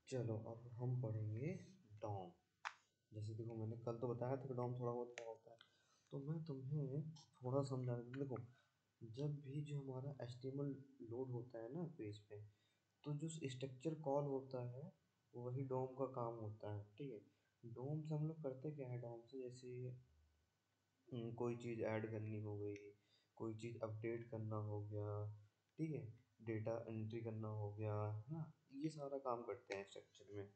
चलो अब हम पढ़ेंगे डॉम। जैसे देखो मैंने कल तो बताया था कि डॉम थोड़ा बहुत क्या होता है, तो मैं तुम्हें थोड़ा समझा देता हूँ। देखो, जब भी जो हमारा HTML लोड होता है ना पेज पे, तो जो स्ट्रक्चर कॉल होता है वही डॉम का काम होता है। ठीक है, डॉम से हम लोग करते क्या है, डॉम से जैसे कोई चीज़ ऐड करनी हो गई, कोई चीज़ अपडेट करना हो गया, ठीक है, डेटा एंट्री करना हो गया, है ना, ये सारा काम करते हैं स्ट्रक्चर में।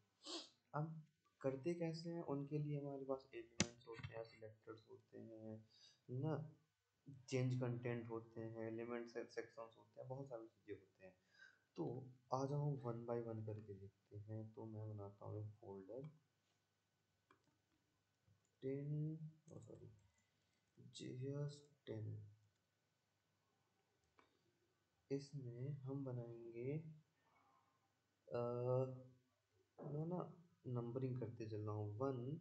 अब करते कैसे हैं, उनके लिए हमारे पास एलिमेंट्स होते हैं, सिलेक्टर्स होते हैं ना, चेंज कंटेंट होते हैं, एलिमेंट सेक्शंस होते हैं, बहुत सारी चीज़ें होते हैं। तो आ जाओ वन बाय वन करके देखते हैं। तो मैं बनाता हूँ एक फोल्डर 10, सॉरी, JS10। इसमें हम बनाएंगे मैं ना नंबरिंग करते चल रहा हूँ, वन।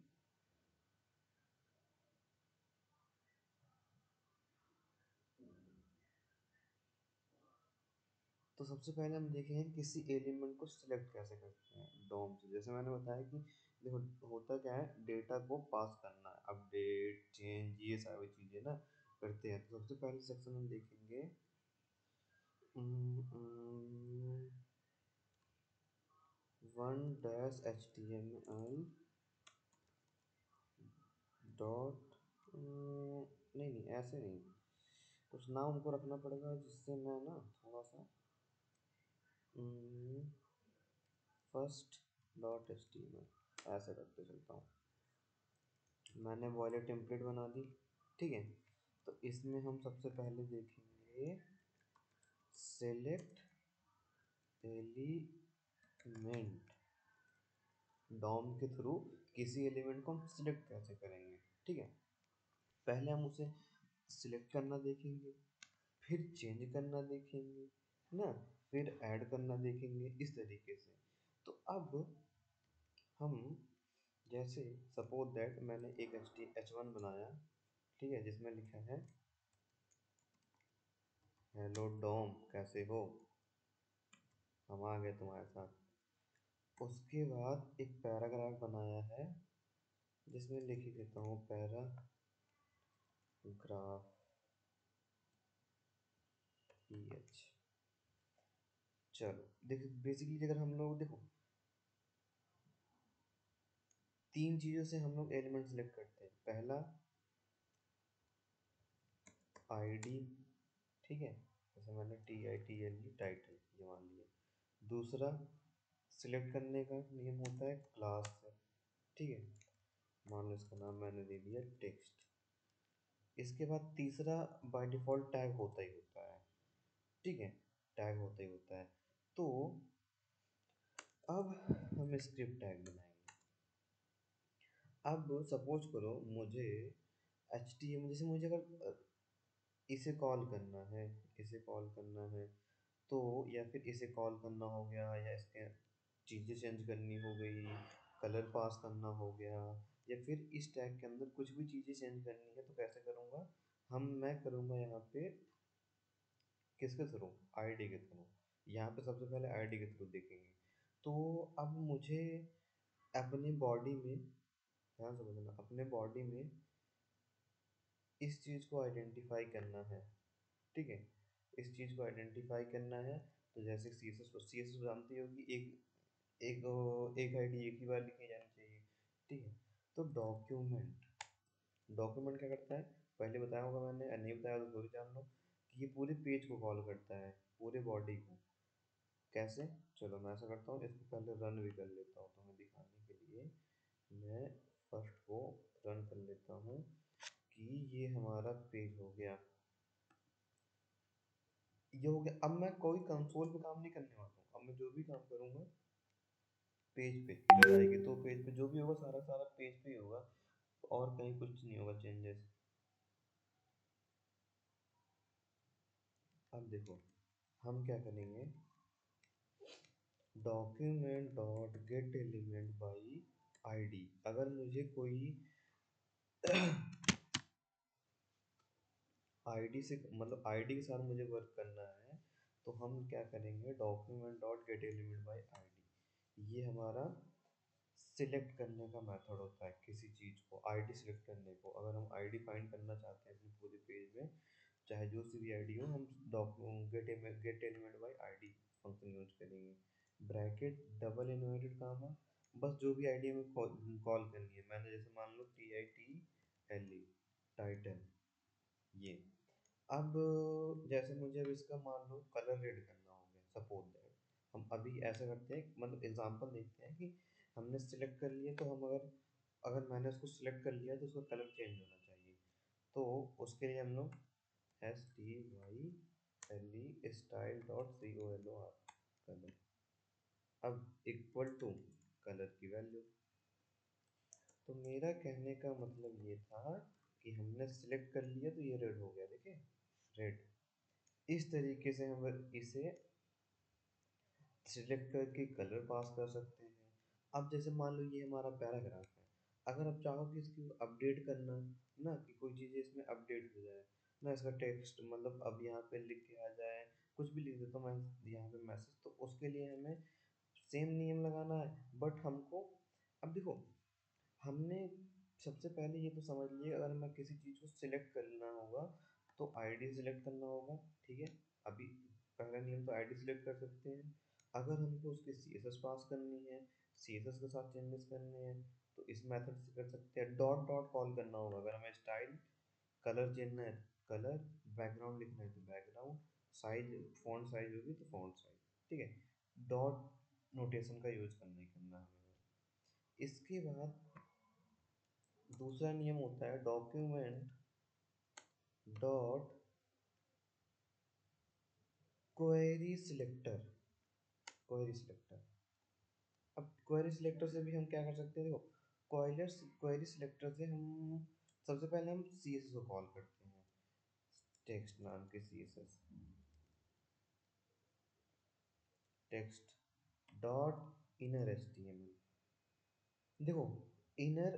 तो सबसे पहले हम देखेंगे किसी एलिमेंट को सिलेक्ट कैसे करते हैं डॉम से। जैसे मैंने बताया कि देखो होता क्या है, डेटा को पास करना है, अपडेट चेंज ये सारी चीज़ें ना करते हैं। तो सबसे पहले सेक्शन हम देखेंगे वन डैश HTML डॉट, नहीं नहीं ऐसे नहीं, कुछ नाम हमको रखना पड़ेगा जिससे मैं ना थोड़ा सा फर्स्ट डॉट HTML ऐसे करते चलता हूँ। मैंने वॉलेट टेम्पलेट बना दी। ठीक है, तो इसमें हम सबसे पहले देखेंगे सेलेक्ट एलिमेंट। डॉम के थ्रू किसी एलिमेंट को हम सिलेक्ट कैसे करेंगे। ठीक है, पहले हम उसे सिलेक्ट करना देखेंगे, फिर चेंज करना देखेंगे ना, फिर ऐड करना देखेंगे, इस तरीके से। तो अब हम जैसे सपोज दैट मैंने एक H1 बनाया, ठीक है, जिसमें लिखा है हेलो डॉम कैसे हो, हम आ गए तुम्हारे साथ। उसके बाद एक पैराग्राफ बनाया है जिसमें लिख ही देता हूँ पैराग्राफ PH। चलो देखो, बेसिकली अगर हम लोग देखो तीन चीज़ों से हम लोग एलिमेंट सेलेक्ट करते हैं। पहला ID, ठीक है, जैसे मैंने TITLE टाइटल ये मान लिया। दूसरा सिलेक्ट करने का नियम होता है क्लास से, ठीक है, मान लो इसका नाम मैंने दे दिया टेक्स्ट। इसके बाद तीसरा बाय डिफ़ॉल्ट टैग होता ही होता है, ठीक है, टैग होता ही होता है। तो अब हम स्क्रिप्ट टैग बनाएंगे। अब सपोज करो मुझे HTML, जैसे मुझे अगर इसे कॉल करना है, इसे कॉल करना है, तो या फिर इसे कॉल करना हो गया, या इसके चीज़ें चेंज करनी हो गई, कलर पास करना हो गया, या फिर इस टैग के अंदर कुछ भी चीज़ें चेंज करनी है, तो कैसे करूँगा, मैं करूँगा यहाँ पे किसके थ्रू, आईडी के थ्रू। यहाँ पे सबसे पहले आईडी के थ्रू देखेंगे। तो अब मुझे अपनी बॉडी में, ध्यान से समझना, अपने बॉडी में इस चीज़ को आइडेंटिफाई करना है, ठीक है, इस चीज़ को आइडेंटिफाई करना है। तो जैसे CSS जानती होगी, एक आईडी एक ही बार लिखी जानी चाहिए, ठीक है। तो डॉक्यूमेंट, डॉक्यूमेंट क्या करता है, पहले बताया होगा मैंने, नहीं बताया तो थोड़ी जान लो, कि ये पूरे पेज को कॉल करता है, पूरे बॉडी को। कैसे, चलो मैं ऐसा करता हूँ, इसको पहले रन भी कर लेता हूँ तुम्हें दिखाने के लिए। मैं फर्स्ट को रन कर लेता हूँ कि ये हमारा पेज हो गया, ये हो गया। अब मैं कोई कंसोल पे काम नहीं करने वाला हूँ, अब मैं जो भी काम करूँगा पेज पे एरर आएगी, तो पेज पे जो भी होगा सारा सारा पेज पे ही होगा, और कहीं कुछ नहीं होगा चेंजेस। अब देखो हम क्या करेंगे, document dot get element by ID. अगर मुझे कोई आईडी से, मतलब आईडी के साथ मुझे वर्क करना है, तो हम क्या करेंगे, document dot get element by ID. ये हमारा सिलेक्ट करने का मेथड होता है किसी चीज़ को, आईडी सिलेक्ट करने को। अगर हम आईडी फाइंड करना चाहते हैं अपने पूरे पेज में, चाहे जो सी भी आईडी हो, हम gate element by ID function use करेंगे। ब्रैकेट डबल इन्वर्टेड कामा, बस जो भी आईडी हमें कॉल करनी है, मैंने जैसे मान लो TITLE, टाइटल, ये। अब जैसे मुझे अब इसका मान लो कलर रेड करना हो गया, सपोज दैट हम अभी ऐसा करते हैं, मतलब एग्जांपल देखते हैं कि हमने सिलेक्ट कर लिया, तो हम अगर अगर मैंने उसको सिलेक्ट कर लिया तो उसका कलर चेंज होना चाहिए। तो उसके लिए हम लोग STYLE style dot COLOR, colour, अब इक्वल टू कलर की वैल्यू। तो मेरा कहने का मतलब ये था कि हमने सिलेक्ट कर लिया तो ये रेड हो गया, देखिए, रेड। इस तरीके से हम इसे सिलेक्ट करके कलर पास कर सकते हैं। अब जैसे मान लो ये हमारा पैराग्राफ है, अगर आप चाहो कि इसकी अपडेट करना, ना कि कोई चीज़ें इसमें अपडेट हो जाए, ना इसका टेक्स्ट मतलब अब यहाँ पे लिख के आ जाए, कुछ भी लिख देता हूँ मैं यहाँ पे मैसेज, तो उसके लिए हमें सेम नियम लगाना है। बट हमको, अब देखो, हमने सबसे पहले ये तो समझ लिए, अगर मैं किसी चीज़ को सिलेक्ट करना होगा तो आईडी सिलेक्ट करना होगा, ठीक है। अभी पहला नियम तो आईडी सिलेक्ट कर सकते हैं। अगर हमको उसकी CSS पास करनी है, CSS के साथ चेंजेस करने हैं, तो इस मेथड से कर सकते हैं। डॉट डॉट कॉल करना होगा अगर हमें स्टाइल, कलर चेंजना है कलर, बैकग्राउंड लिखना है तो बैकग्राउंड, साइज, फॉन्ट साइज होगी तो फॉन्ट साइज, ठीक है। डॉट नोटेशन का यूज करना ही करना है हमें। इसके बाद दूसरा नियम होता है document dot query selector, query selector. अब क्वेरी सिलेक्टर से भी हम क्या कर सकते हैं, देखो, क्वेरी सिलेक्टर से हम सबसे पहले हम CSS को कॉल करते हैं, टेक्स्ट नाम के CSS, text dot inner HTML। देखो, इनर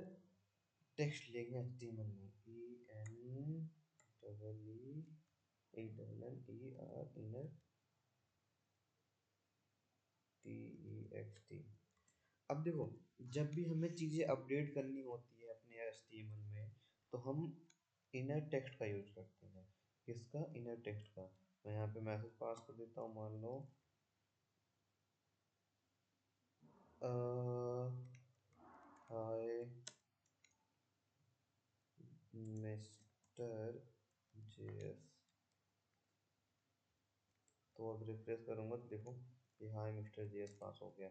टेक्स्ट लेंगे HTML में, ENEEER, इनर, TEXT। अब देखो, जब भी हमें चीज़ें अपडेट करनी होती है अपने HTML में, तो हम इनर टेक्स्ट का यूज करते हैं। किसका? इनर टेक्स्ट का। मैं यहाँ पे मैसेज पास कर देता हूँ, मान लो हाय मिस्टर JS। तो अब रिफ्रेश करूँगा तो देखो कि हाय मिस्टर JS पास हो गया।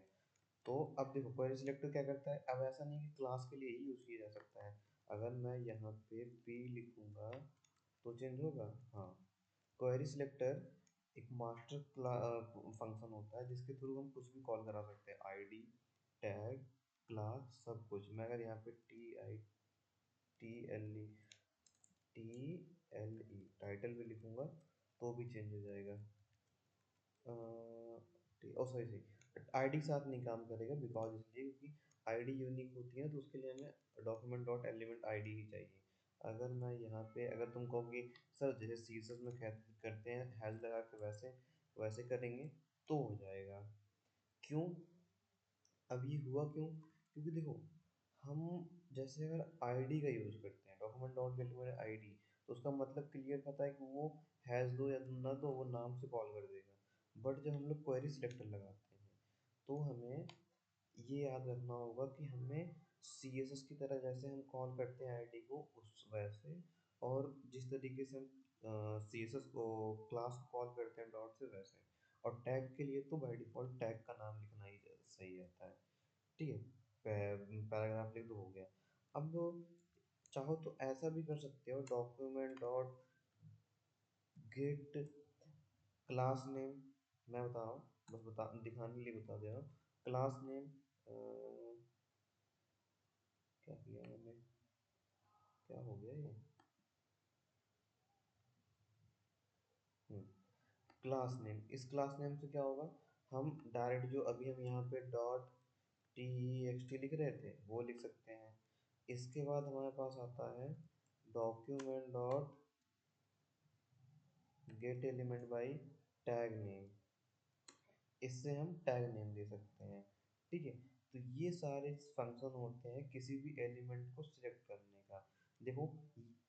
तो अब देखो, क्वेरी सिलेक्टर क्या करता है, अब ऐसा नहीं कि क्लास के लिए ही यूज़ किया जा सकता है। अगर मैं यहाँ पे P लिखूँगा तो चेंज होगा, हाँ। क्वेरी सिलेक्टर एक मास्टर फंक्शन होता है जिसके थ्रू हम कुछ भी कॉल करा सकते हैं, आईडी, टैग, क्लास, सब कुछ। मैं अगर यहाँ पे TITLE टाइटल भी लिखूँगा तो भी चेंज हो जाएगा। ओ सॉरी सॉरी, आईडी साथ नहीं काम करेगा, बिकॉज इसलिए क्योंकि आईडी यूनिक होती है, तो उसके लिए हमें डॉक्यूमेंट डॉट एलिमेंट आईडी ही चाहिए। अगर मैं यहाँ पे, अगर तुम कहोगे सर जैसे CSS में करते हैं हैश लगा के, वैसे वैसे करेंगे तो हो जाएगा। क्यों? अब ये हुआ क्यों? क्योंकि देखो, हम जैसे अगर आईडी का यूज़ करते हैं, डॉक्यूमेंट डॉट एलिमेंट आईडी, तो उसका मतलब क्लियर पता है कि वो हैज़ दो या ना दो, वो नाम से कॉल कर देगा। बट जब हम लोग क्वेरी सिलेक्टर लगाते हैं, तो हमें ये याद रखना होगा कि हमें CSS की तरह जैसे हम कॉल करते हैं आईडी को, उस वैसे, और जिस तरीके से हम CSS को क्लास को कॉल करते हैं डॉट से, वैसे। और टैग के लिए तो बाय डिफ़ॉल्ट टैग का नाम लिखना ही सही रहता है, ठीक है। पैराग्राफ लिख दो, हो गया। अब चाहो तो ऐसा भी कर सकते हो, document dot gate class name. मैं बता रहा हूँ, बस बता दिखाने के लिए बता दे रहा हूँ। क्लास नेम, क्या किया मैंने, क्या हो गया ये, क्लास नेम। इस क्लास नेम से क्या होगा, हम डायरेक्ट जो अभी हम यहाँ पे डॉट TXT लिख रहे थे वो लिख सकते हैं। इसके बाद हमारे पास आता है document dot get element by tag name. इससे हम टैग नेम दे सकते हैं। ठीक है। तो ये सारे फंक्शन होते हैं किसी भी एलिमेंट को सिलेक्ट करने का। देखो,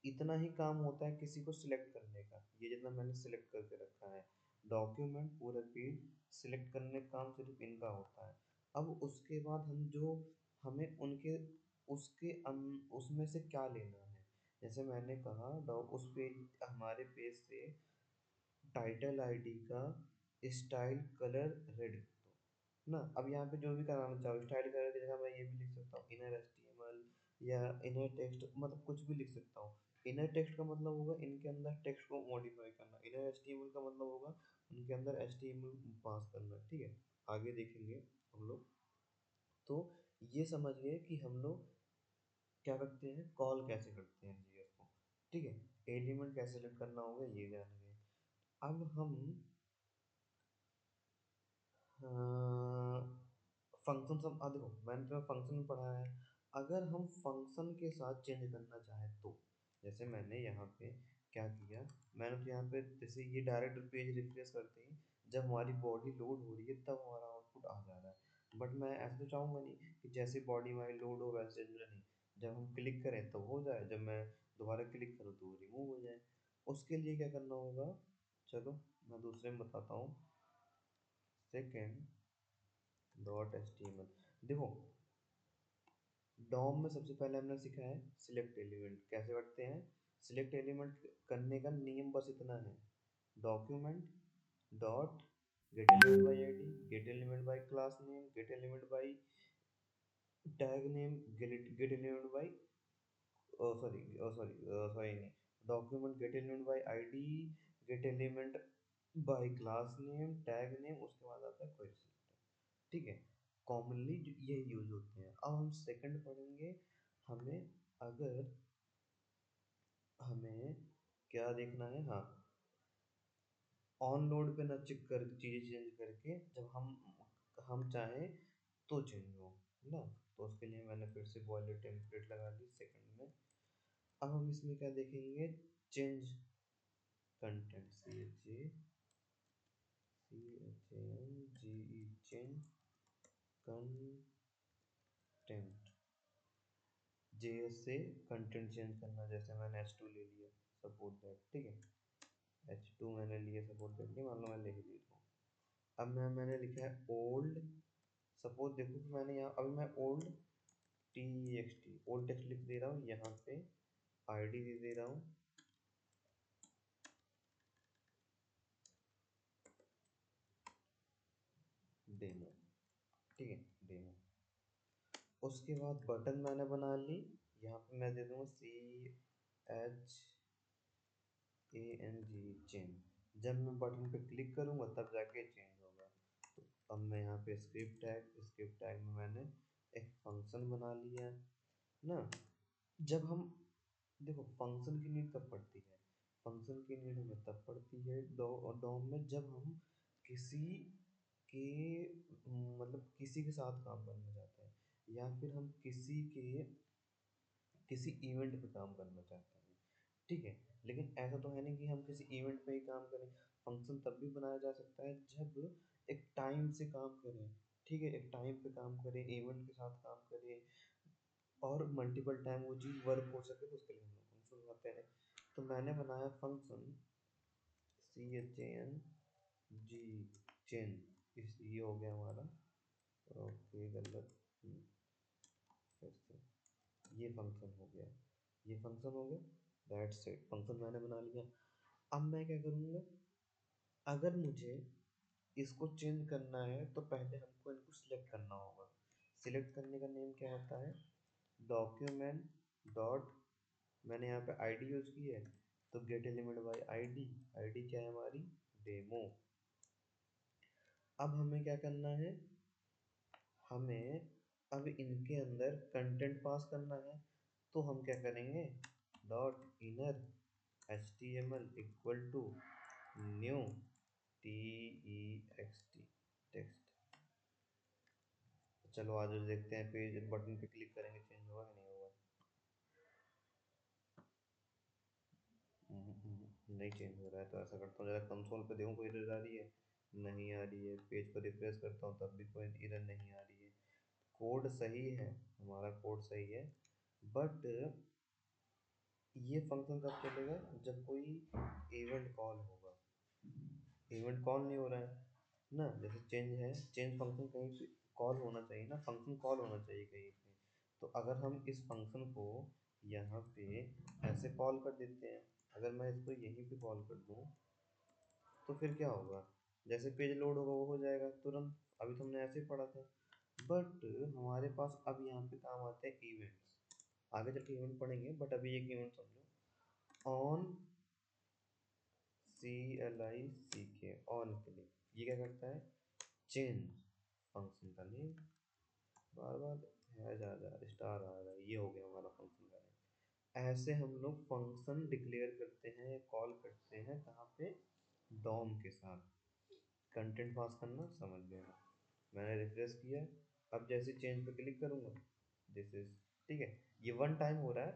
इतना ही काम होता है किसी को सिलेक्ट करने का, ये जितना मैंने सिलेक्ट करके रखा है। डॉक्यूमेंट पूरा पेज सिलेक्ट करने का काम सिर्फ इनका होता है। अब उसके बाद हम जो हमें उनके उसके उसमें से क्या लेना है, जैसे मैंने कहा उस पेज हमारे पेज से टाइटल आईडी का स्टाइल कलर रेड ना। अब यहाँ पे जो भी कराना चाहो स्टाइल कलर की जगह मैं ये भी लिख सकता हूँ इनर एचटीएमएल, या इनर टेक्स्ट, मतलब कुछ भी लिख सकता हूँ। इनर टेक्स्ट का मतलब होगा इनके अंदर टेक्स्ट को मॉडिफाई करना, इनर एचटीएमएल का मतलब होगा उनके अंदर एचटीएमएल पास करना। ठीक है, आगे देखेंगे हम लोग। तो ये समझ गए कि हम लोग क्या करते हैं, कॉल कैसे करते हैं जीएस को। ठीक है, एलिमेंट कैसे सेलेक्ट करना होगा ये जान गए। अब हम फंक्शन सब देखो मैंने तो फंक्शन में पढ़ा है। अगर हम फंक्शन के साथ चेंज करना चाहें तो, जैसे मैंने यहाँ पे क्या किया, मैंने तो यहाँ पे जैसे ये डायरेक्ट पेज रिफ्रेश करते ही जब हमारी बॉडी लोड हो रही है तब हमारा आउटपुट आ जा रहा है। बट मैं ऐसे तो चाहूँगा नहीं कि जैसे बॉडी हमारी लोड हो वैसे नहीं, जब हम क्लिक करें तो हो जाए, जब मैं दोबारा क्लिक करूँ तो वो रिमूव हो जाए। उसके लिए क्या करना होगा, चलो मैं दूसरे में बताता हूँ। Second dot H T M L, देखो डॉम में सबसे पहले हमने सीखा है सिलेक्ट एलिमेंट कैसे करते हैं। सिलेक्ट एलिमेंट करने का नियम बस इतना है, document dot get element by ID, get element by class name, get element by tag name, get element by sorry नहीं, document get element by ID, get element by class name, tag name, उसके बाद आता है query selector. ठीक है, commonly ये use होते हैं। अब हम सेकंड पढ़ेंगे। हमें अगर हमें क्या देखना है, हाँ, ऑन लोड पे ना चेक कर चीज़ें चेंज करके जब हम चाहें तो चेंज हो ना। तो उसके लिए मैंने फिर से बॉयलर टेम्पलेट लगा ली सेकंड में। अब हम इसमें क्या देखेंगे, change content, change content, JS से कंटेंट चेंज करना। जैसे मैंने एच टू ले लिया सपोर्ट दैट, ठीक है, एच टू मैंने लिया सपोर्ट दैट नहीं, मान लो मैं लिख देता हूँ। अब मैंने लिखा है ओल्ड, सपोज देखो कि मैंने यहाँ अभी मैं old T x T old text लिख दे रहा हूँ, यहाँ पे आईडी दे दे रहा हूँ डेमो। ठीक है, डेमो। उसके बाद बटन मैंने बना ली, यहाँ पे मैं दे दूँगा C H A N G, change. जब मैं बटन पे क्लिक करूँगा तब जाके चेंज होगा। तो अब मैं यहाँ पे स्क्रिप्ट टैग में मैंने एक फंक्शन बना लिया ना। जब हम देखो फंक्शन की नीड कब पड़ती है, फंक्शन की नीड हमें तब पड़ती है डॉम में जब हम किसी के मतलब किसी के साथ काम करना चाहते हैं, या फिर हम किसी इवेंट पे काम करना चाहते हैं। ठीक है, लेकिन ऐसा तो है नहीं कि हम किसी इवेंट पे ही काम करें। फंक्शन तब भी बनाया जा सकता है जब एक टाइम से काम करें। ठीक है, एक टाइम पे काम करें, इवेंट के साथ काम करें, और मल्टीपल टाइम वो चीज़ वर्क हो सके, तो उसके लिए हम लोग फंक्शन बनाते हैं। तो मैंने बनाया function C H A N G, change, इस ये हो गया हमारा। ओके गलत, फिर से ये फंक्शन हो गया, ये फंक्शन हो गया, दैट्स इट, फंक्शन मैंने बना लिया। अब मैं क्या करूँगा, अगर मुझे इसको चेंज करना है तो पहले हमको इनको सिलेक्ट करना होगा। सिलेक्ट करने का नेम क्या होता है, डॉक्यूमेंट डॉट, मैंने यहाँ पे आईडी यूज की है तो gate element by ID, ID क्या है हमारी, डेमो। अब हमें क्या करना है, हमें अब इनके अंदर कंटेंट पास करना है। तो हम क्या करेंगे, dot inner H T M L equal to new T E X T text. चलो आज देखते हैं, पेज बटन पे क्लिक करेंगे चेंज होगा कि नहीं होगा। नहीं चेंज हो रहा है, तो ऐसा करता हूँ जरा कंसोल पे देखूँ कोई एरर आ रही है, नहीं आ रही है। पेज को रिफ्रेश करता हूँ तब भी कोई एरर नहीं आ रही है। कोड सही है, हमारा कोड सही है, बट ये फंक्शन कब चलेगा जब कोई इवेंट कॉल होगा। इवेंट कॉल नहीं हो रहा है ना, जैसे चेंज है, चेंज फंक्शन कहीं पे कॉल होना चाहिए ना, फंक्शन कॉल होना चाहिए कहीं पे। तो अगर हम इस फंक्शन को यहाँ पे ऐसे कॉल कर देते हैं, अगर मैं इसको यहीं पे कॉल कर दूँ तो फिर क्या होगा, जैसे पेज लोड होगा वो हो जाएगा तुरंत। अभी तो हमने ऐसे ही पढ़ा था। बट हमारे पास अब यहाँ पे काम आते हैं इवेंट्स, आगे चल के इवेंट पढ़ेंगे, बट अभी एक इवेंट समझो, ऑन CLICK, ऑन क्लिक, ये क्या करता है, चेंज फंक्शन का नेम, बार बार है जा जा स्टार आ रहा है, ये हो गया हमारा फंक्शन का नेम। ऐसे हम लोग फंक्शन डिक्लेयर करते हैं, कॉल करते हैं, कहाँ पे, डॉम के साथ। कंटेंट पास करना समझ गया, मैंने रिफ्रेश किया, अब जैसे चेंज पे क्लिक करूँगा, दिस इज, ठीक है, ये वन टाइम हो रहा है।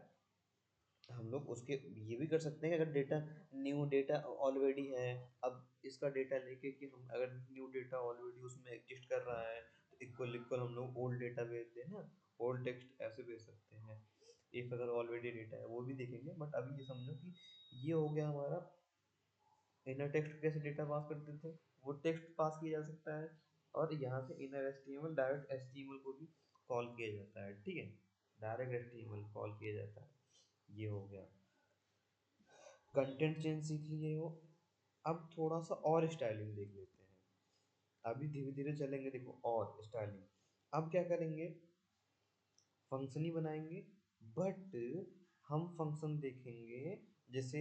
हम लोग उसके ये भी कर सकते हैं, अगर डेटा, न्यू डेटा ऑलरेडी है, अब इसका डेटा लेके कि हम अगर न्यू डेटा ऑलरेडी उसमें एग्जिस्ट कर रहा है तो इक्वल इक्वल हम लोग ओल्ड डेटा भेज दें ना, ओल्ड टेक्स्ट ऐसे भेज सकते हैं। एक अगर ऑलरेडी डेटा है वो भी देखेंगे, बट अभी ये समझो कि ये हो गया हमारा इनर टेक्स्ट। कैसे डेटा पास करते थे, वो टेक्स्ट पास किया जा सकता है, और यहाँ से इनर HTML डायरेक्ट HTML को भी कॉल किया जाता है, ठीक है, डायरेक्ट HTML कॉल किया जाता है। ये हो गया, कंटेंट चेंज सीख लिए हो। अब थोड़ा सा और स्टाइलिंग देख लेते हैं, अभी धीरे धीरे चलेंगे, देखो और स्टाइलिंग। अब क्या करेंगे, फंक्शन ही बनाएंगे, बट हम फंक्शन देखेंगे जैसे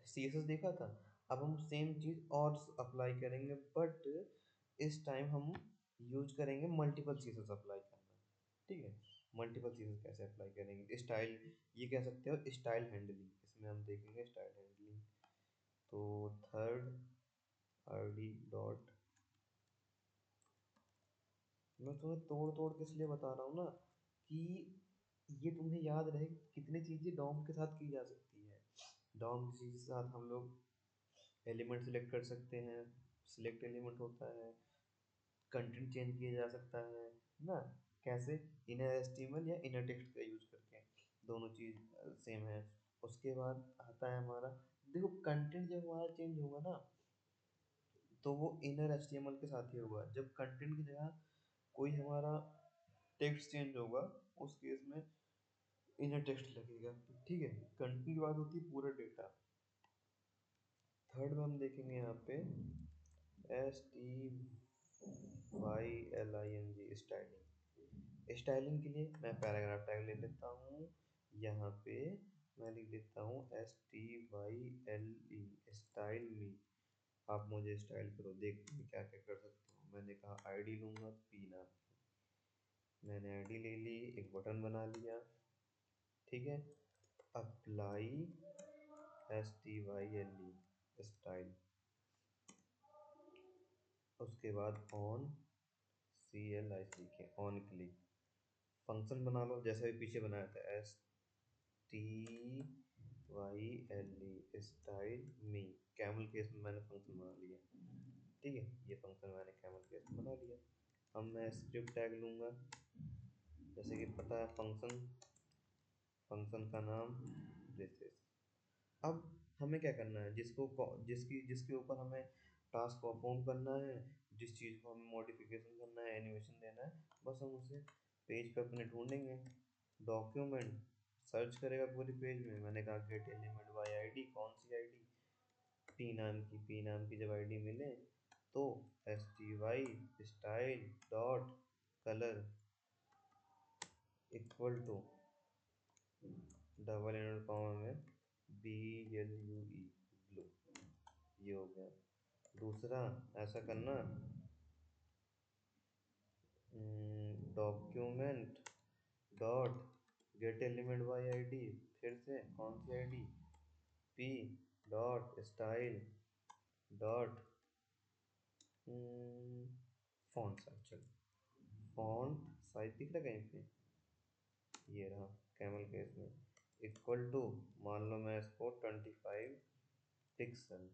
CSS देखा था, अब हम सेम चीज़ और अप्लाई करेंगे, बट इस टाइम हम यूज करेंगे मल्टीपल CSS अप्लाई करना, ठीक है। मल्टीपल CSS कैसे अप्लाई करेंगे, स्टाइल, ये कह सकते हो स्टाइल हैंडलिंग, इसमें हम देखेंगे स्टाइल हैंडलिंग। तो थर्ड RD डॉट, मैं तुम्हें तोड़ तोड़ के इसलिए बता रहा हूँ ना कि ये तुम्हें याद रहे कितनी चीज़ें डॉम के साथ की जा सकती है। डॉम की चीज़ के साथ हम लोग एलिमेंट सिलेक्ट कर सकते हैं, सिलेक्ट एलिमेंट होता है, कंटेंट चेंज किया जा सकता है ना, कैसे, इनर HTML या इनर टेक्स्ट का यूज करके, दोनों चीज़ सेम है। उसके बाद आता है हमारा, देखो कंटेंट जब हमारा चेंज होगा ना तो वो इनर HTML के साथ ही होगा, जब कंटेंट की जगह कोई हमारा टेक्स्ट चेंज होगा उस केस में इनर टेक्स्ट लगेगा, ठीक है। कंटेंट की बात होती है पूरा डेटा। थर्ड में हम देखेंगे यहाँ पे STYLING, स्टाइलिंग। स्टाइलिंग के लिए मैं पैराग्राफ टैग ले लेता हूँ, यहाँ पे मैं लिख देता हूँ STYLE, स्टाइल मी। आप मुझे स्टाइल करो, देखते हैं क्या क्या कर सकते हो। मैंने कहा ID लूँगा P नाम की, मैंने ID ले ली, एक बटन बना लिया, ठीक है। अप्लाई STYLE, स्टाइल, उसके बाद on CLICK, on click, function बना लो जैसा भी पीछे बनाया था, STYLE, स्टाइल मी। कैमल केस में मैंने फंक्शन बना लिया, ठीक है, ये फंक्शन मैंने कैमल केस में बना लिया। अब मैं स्क्रिप्ट टैग लूँगा, जैसे कि पता है फंक्शन, फंक्शन का नाम दिस इज। अब हमें क्या करना है, जिसकी जिसके ऊपर हमें टास्क परफॉर्म करना है, जिस चीज़ को हमें मॉडिफिकेशन करना है, एनिमेशन देना है, बस हम उसे पेज पे अपने ढूंढेंगे। डॉक्यूमेंट सर्च करेगा पूरे पेज में, मैंने कहा गेट एलिमेंट बाय ID, कौन सी ID, पी नाम की जब ID मिले तो STY style dot colour equal to double invert comma में BLUE, ब्लू, ये हो गया। दूसरा ऐसा करना, document dot get element by ID, फिर से कौन सी ID, P dot style dot font size, चलो फॉन्ट साइज दिख रहा है कहीं पे, ये रहा कैमल केस में, इक्वल टू, मान लो मैं इसको 25 पिक्सल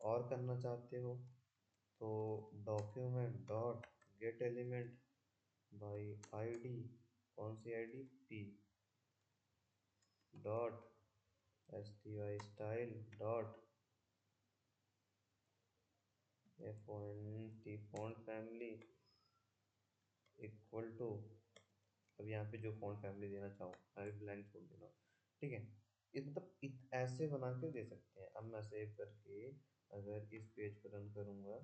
और करना चाहते हो तो document dot get element by ID, कौन सी ID, P dot style style dot font font family equal to, अब यहाँ पे जो फॉन्ट फैमिली देना चाहो अभी ब्लैंक छोड़ देना, ठीक है। इस मतलब ऐसे बना के दे सकते हैं। अब मैं सेव करके अगर इस पेज पर रन करूँगा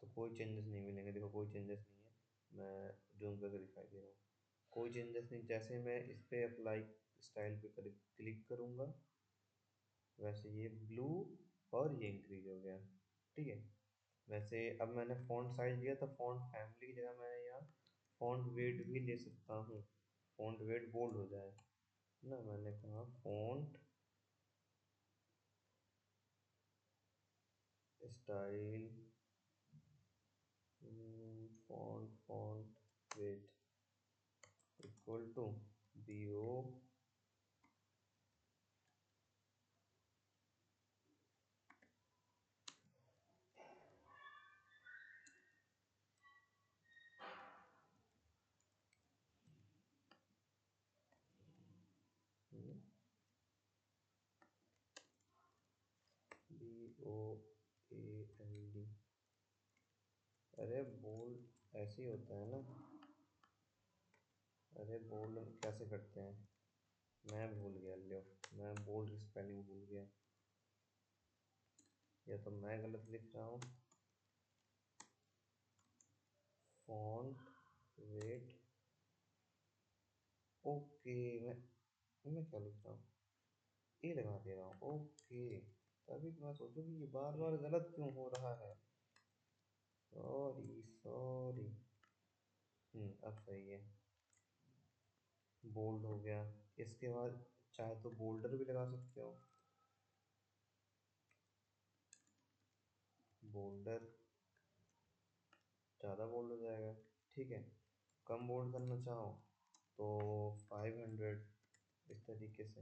तो कोई चेंजेस नहीं मिलेंगे, देखो कोई चेंजेस नहीं है, मैं जूम करके दिखाई दे रहा हूँ, कोई चेंजेस नहीं। जैसे मैं इस पे अप्लाई स्टाइल पे क्लिक करूँगा वैसे ये ब्लू और ये इंक्रीज हो गया, ठीक है। वैसे अब मैंने फ़ॉन्ट साइज लिया तो फ़ॉन्ट फैमिली की जगह मैं यहाँ फ़ॉन्ट वेट भी ले सकता हूँ, फ़ॉन्ट वेट बोल्ड हो जाए ना। मैंने कहा font style font font weight equal to BO BOALD। अरे बोल्ड ऐसे ही होता है ना, अरे बोल्ड कैसे करते हैं, मैं भूल गया, लो मैं बोल्ड की स्पेलिंग भूल गया, या तो मैं गलत लिख रहा हूँ। फॉन्ट वेट, ओके, मैं क्या लिख रहा हूँ, ए लगा दे रहा हूँ, ओके। तभी तो मैं सोचूं कि ये बार बार गलत क्यों हो रहा है, सॉरी सॉरी। अब सही है, बोल्ड हो गया। इसके बाद चाहे तो बोल्डर भी लगा सकते हो, बोल्डर ज़्यादा बोल्ड हो जाएगा, ठीक है। कम बोल्ड करना चाहो तो 500, इस तरीके से,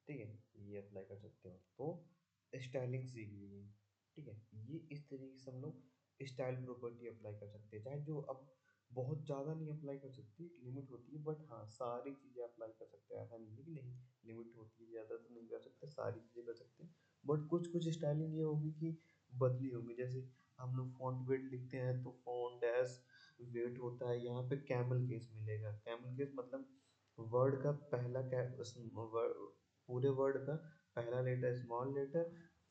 ठीक है, ये अप्लाई कर सकते हो। तो स्टाइलिंग सीख लीजिए, ठीक है। ये इस तरीके से हम लोग स्टाइल प्रॉपर्टी अप्लाई कर सकते हैं, चाहे जो अब बहुत ज़्यादा नहीं अप्लाई कर सकते, लिमिट होती है, बट हाँ सारी चीज़ें अप्लाई कर सकते हैं। ऐसा नहीं है कि नहीं लिमिट होती है, ज़्यादा तो नहीं कर सकते, सारी चीज़ें कर सकते हैं। बट कुछ कुछ स्टाइलिंग ये होगी कि बदली होगी, जैसे हम लोग फॉन्ट वेट लिखते हैं तो फॉन्ट डैश वेट होता है, यहाँ पे कैमल केस मिलेगा। कैमल केस मतलब वर्ड का पहला पूरे वर्ड का पहला लेटर स्मॉल लेटर,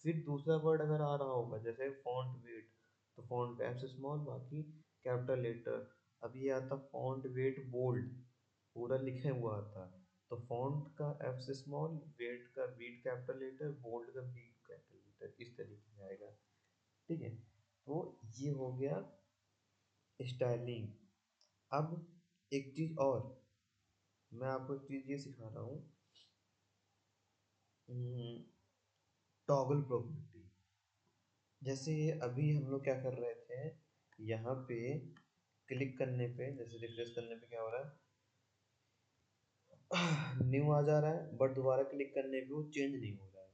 फिर दूसरा वर्ड अगर आ रहा होगा जैसे फॉन्ट वेट तो फॉन्ट एफ से स्मॉल बाकी कैपिटल लेटर। अब ये आता फॉन्ट वेट बोल्ड, पूरा लिखे हुआ आता, तो फॉन्ट का एफ से स्मॉल, वेट का वीट कैपिटल लेटर, बोल्ड का बी कैपिटल लेटर, इस तरीके से आएगा, ठीक है। तो ये हो गया स्टाइलिंग। अब एक चीज और, मैं आपको एक चीज ये सिखा रहा हूँ, टॉगल प्रॉपर्टी। जैसे अभी हम लोग क्या कर रहे थे, यहाँ पे क्लिक करने पे, जैसे रिफ्रेश करने पे क्या हो रहा है, न्यू आ जा रहा है, बट दोबारा क्लिक करने पे वो चेंज नहीं हो रहा है।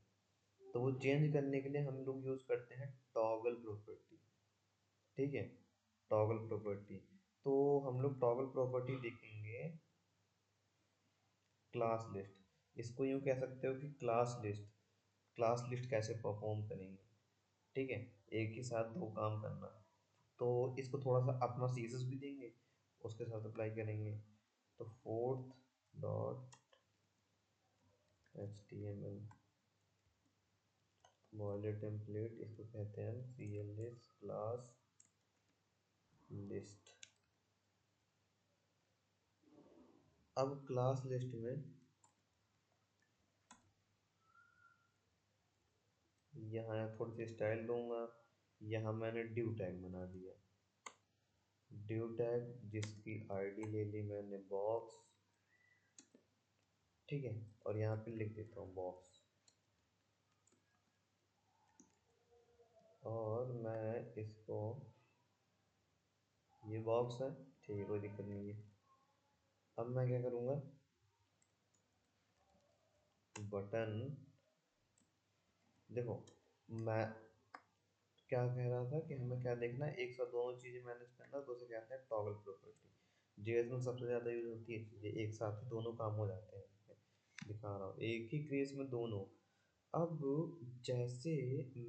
तो वो चेंज करने के लिए हम लोग यूज करते हैं टॉगल प्रॉपर्टी, ठीक है, टॉगल प्रॉपर्टी। तो हम लोग टॉगल प्रॉपर्टी देखेंगे क्लास लिस्ट, इसको यूँ कह सकते हो कि क्लास लिस्ट, क्लास लिस्ट कैसे परफॉर्म करेंगे, ठीक है, एक ही साथ दो काम करना। तो इसको थोड़ा सा अपना सीएसएस भी देंगे, उसके साथ अप्लाई करेंगे। तो fourth dot HTML module template, इसको कहते हैं CLS क्लास लिस्ट। अब क्लास लिस्ट में यहाँ थोड़ी सी स्टाइल दूंगा, यहाँ मैंने ड्यू टैग बना दिया, ड्यू टैग जिसकी आईडी ले ली मैंने बॉक्स, ठीक है, और यहाँ पे लिख देता हूँ बॉक्स, और मैं इसको, ये बॉक्स है, ठीक है, कोई दिक्कत नहीं है। अब मैं क्या करूँगा, बटन, देखो मैं क्या कह रहा था कि हमें क्या देखना है, एक साथ दोनों चीजें मैनेज करना, तो उसे कहते हैं टॉगल प्रॉपर्टी। जेएस में सबसे ज्यादा यूज होती है चीजें एक साथ ही दोनों काम हो जाते हैं। दिखा रहा हूँ एक ही केस में दोनों। अब जैसे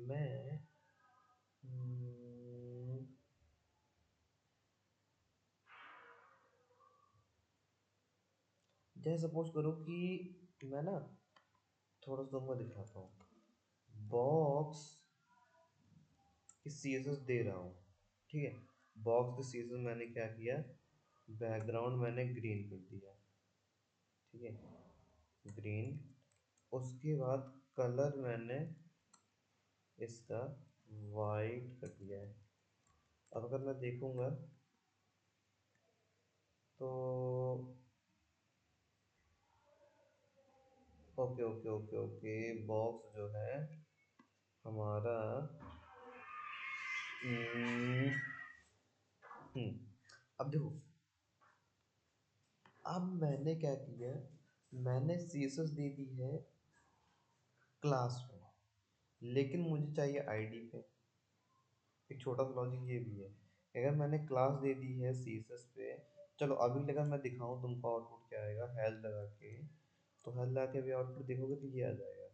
मैं जैसे सपोज करो कि मैं ना थोड़ा सा तुमको दिखाता हूँ, बॉक्स की सीएसएस दे रहा हूँ, ठीक है। बॉक्स की सीएसएस मैंने क्या किया, बैकग्राउंड मैंने ग्रीन कर दिया, ठीक है, ग्रीन। उसके बाद कलर मैंने इसका वाइट कर दिया है। अब अगर मैं देखूंगा तो okay okay okay okay, box जो है हमारा हम्म, अब देखो, अब मैंने क्या किया, मैंने सीएसएस दे दी है क्लास में, लेकिन मुझे चाहिए आईडी पे। एक छोटा सा लॉजिक ये भी है, अगर मैंने क्लास दे दी है सीएसएस पे, चलो अभी अगर मैं दिखाऊं तुमको आउटपुट क्या आएगा, हेल्थ लगा के, तो हेल्थ लगा के भी आउटपुट देखोगे तो ये आ जाएगा,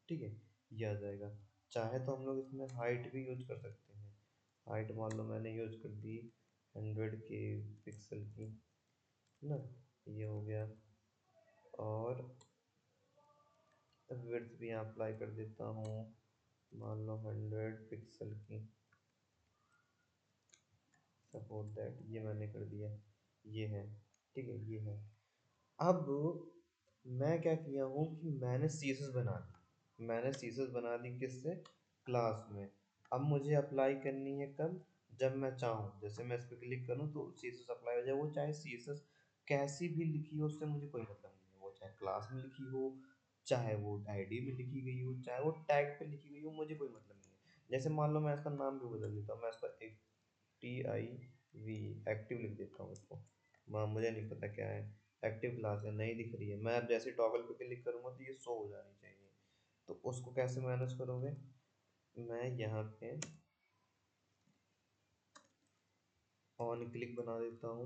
ठीक है, ये आ जाएगा। चाहे तो हम लोग इसमें हाइट भी यूज कर सकते हैं। हाइट मान लो मैंने यूज कर दी 100 के पिक्सल की, है ना, ये हो गया। और विड्थ भी यहाँ अप्लाई कर देता हूँ, मान लो 100 पिक्सल की, सपोज दैट, ये मैंने कर दिया, ये है, ठीक है, ये है। अब मैं क्या किया हूँ कि मैंने सीएसएस बना दी, मैंने सीएसएस बना दी किससे, क्लास में। अब मुझे अप्लाई करनी है कब, जब मैं चाहूँ, जैसे मैं इस पर क्लिक करूँ तो सीएसएस अप्लाई हो जाए। वो चाहे सीएसएस कैसी भी लिखी हो उससे मुझे कोई मतलब नहीं है, वो चाहे क्लास में लिखी हो, चाहे वो आईडी में लिखी गई हो, चाहे वो टैग पे लिखी गई हो, मुझे कोई मतलब नहीं है। जैसे मान लो मैं इसका नाम भी बदल देता हूँ, मैं इसका एक TIV एक्टिव लिख देता हूँ इसको, मुझे नहीं पता क्या है, एक्टिव क्लास है, नहीं दिख रही है। मैं अब जैसे टॉगल पे क्लिक करूँगा तो ये शो हो जानी चाहिए। तो उसको कैसे मैनेज करोगे, मैं यहाँ पे ऑन क्लिक बना देता हूँ,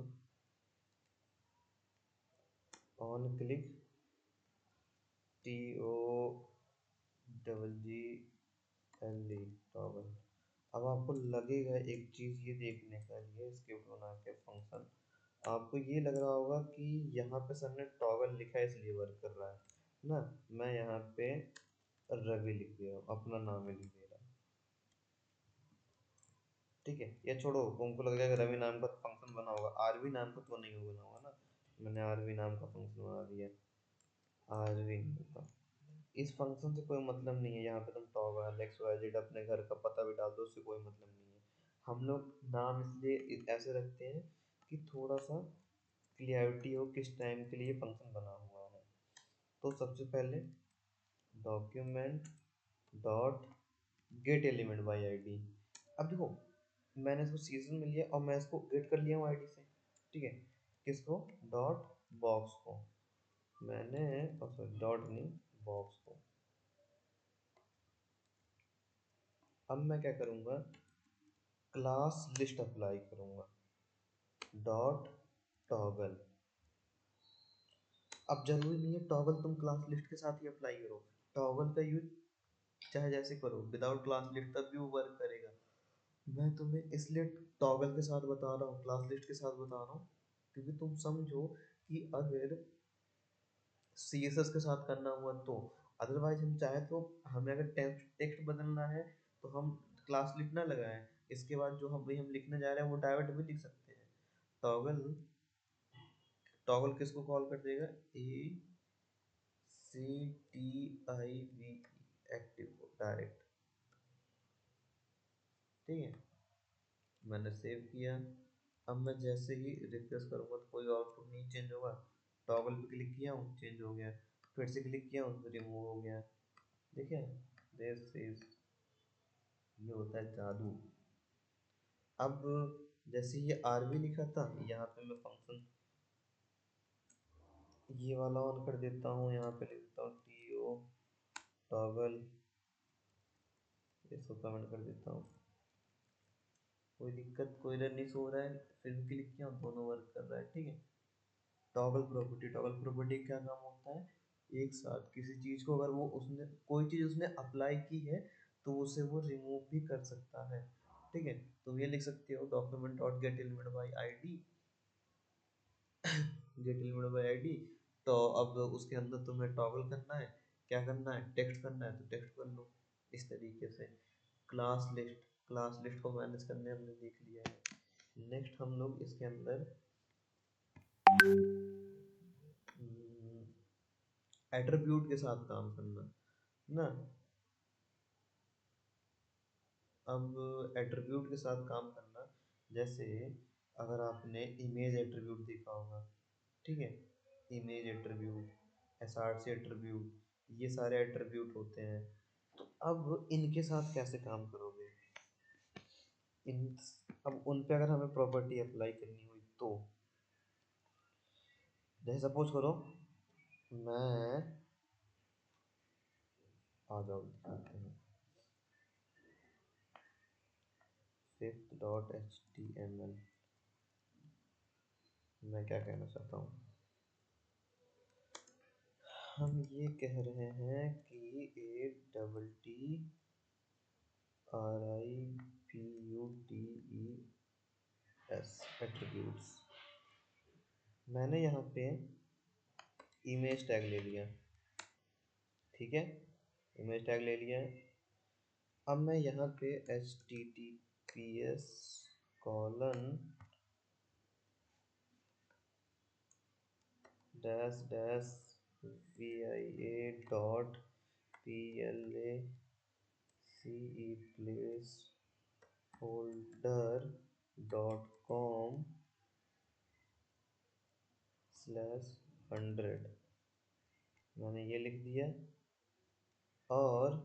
ऑन क्लिक TOGGLE, टॉगल। अब आपको लगेगा एक चीज़ ये देखने का लिए स्क्रिप्ट बना के फंक्शन, आपको ये लग रहा होगा कि यहाँ पे सर ने टॉगल लिखा है इसलिए वर्क कर रहा है ना। मैं यहाँ पे रवि लिख दिया हूँ, अपना नाम ही लिख दे रहा हूँ, ठीक है। या छोड़ो, तुमको लग जाएगा रवि नाम का फंक्शन बना होगा, आरवी नाम का तो नहीं बना होगा ना, मैंने आरवी नाम का फंक्शन बना दिया, आरवी नाम का। इस फंक्शन से कोई मतलब नहीं है, यहाँ पे तुम टॉगल एक्स वाई जेड अपने घर का पता भी डाल दो, उससे कोई मतलब नहीं है। हम लोग नाम इसलिए ऐसे रखते हैं कि थोड़ा सा क्लियरिटी हो किस टाइम के लिए फंक्शन बना हुआ है। तो सबसे पहले document dot get element by ID. अब देखो, मैंने इसको सीजन में लिया और मैं इसको गेट कर लिया हूँ आईडी से, ठीक है। किसको, डॉट बॉक्स को, मैंने सॉरी डॉट नहीं, बॉक्स को। अब मैं क्या करूँगा, क्लास लिस्ट अप्लाई करूँगा, डॉट टॉगल। अब जरूरी नहीं है टॉगल तुम क्लास लिस्ट के साथ ही अप्लाई करो, टॉगल का यूज चाहे जैसे करो, विदाउट क्लास लिस्ट तब भी वो वर्क करेगा। मैं तुम्हें इसलिए टॉगल के साथ बता रहा हूँ, क्लास लिस्ट के साथ बता रहा हूँ, क्योंकि तुम समझो कि अगर सीएसएस के साथ करना हुआ तो, अदरवाइज हम चाहे तो, हमें अगर टेक्स्ट टेक्स्ट बदलना है तो हम क्लास लिस्ट ना लगाएं, इसके बाद जो हम लिखने जा रहे हैं वो डायरेक्ट भी लिख सकते हैं। टॉगल, टॉगल किसको कॉल कर देगा, ACTIV, एक्टिव को डायरेक्ट, ठीक है। मैंने सेव किया। अब मैं जैसे ही रिफ्रेश करूँगा तो कोई आउटपुट नहीं चेंज होगा, टॉगल पे क्लिक किया हूँ चेंज हो गया, फिर से क्लिक किया हूँ तो रिमूव हो गया, देखिए, दिस इज, ये होता है जादू। अब जैसे ये आरबी लिखा था, यहाँ पे मैं फंक्शन ये वाला ऑन कर देता हूँ, यहाँ पे लिख देता हूँ TO टॉगल, इसको कमेंट कर देता हूँ, कोई दिक्कत, कोई रन नहीं सो रहा है, फिर भी क्लिक किया दोनों वर्क कर रहा है, ठीक है। टॉगल प्रॉपर्टी क्या काम होता है, एक साथ किसी चीज को अगर वो उसने कोई चीज उसने अप्लाई की है तो उसे वो रिमूव भी कर सकता है, ठीक है। तुम ये लिख सकते हो document dot get element by ID, get element by ID. तो अब उसके अंदर तुम्हें टॉगल करना है, क्या करना है, टेक्स्ट करना है तो टेक्स्ट कर लो इस तरीके से। क्लास लिस्ट को मैनेज करने हमने देख लिया है। नेक्स्ट हम लोग इसके अंदर एट्रीब्यूट के साथ काम करना ना। अब एट्रीब्यूट के साथ काम करना, जैसे अगर आपने इमेज एट्रीब्यूट देखा होगा, ठीक है, इमेज एट्रीब्यूट, एसआरसी एट्रीब्यूट, ये सारे एट्रीब्यूट होते हैं। तो अब इनके साथ कैसे काम करोगे, इन अब उन पे अगर हमें प्रॉपर्टी अप्लाई करनी हुई तो, जैसे सपोज करो मैं, आ जाओ दिखाते हैं, fifth dot H T M L, मैं क्या कहना चाहता हूँ, हम ये कह रहे हैं कि A double T R I P U T E S attributes, मैंने यहाँ पे इमेज टैग ले लिया, ठीक है, इमेज टैग ले लिया है। अब मैं यहाँ पे H T T P S colon dash dash V I A dot P L A C E placeholder dot com slash 100, मैंने ये लिख दिया। और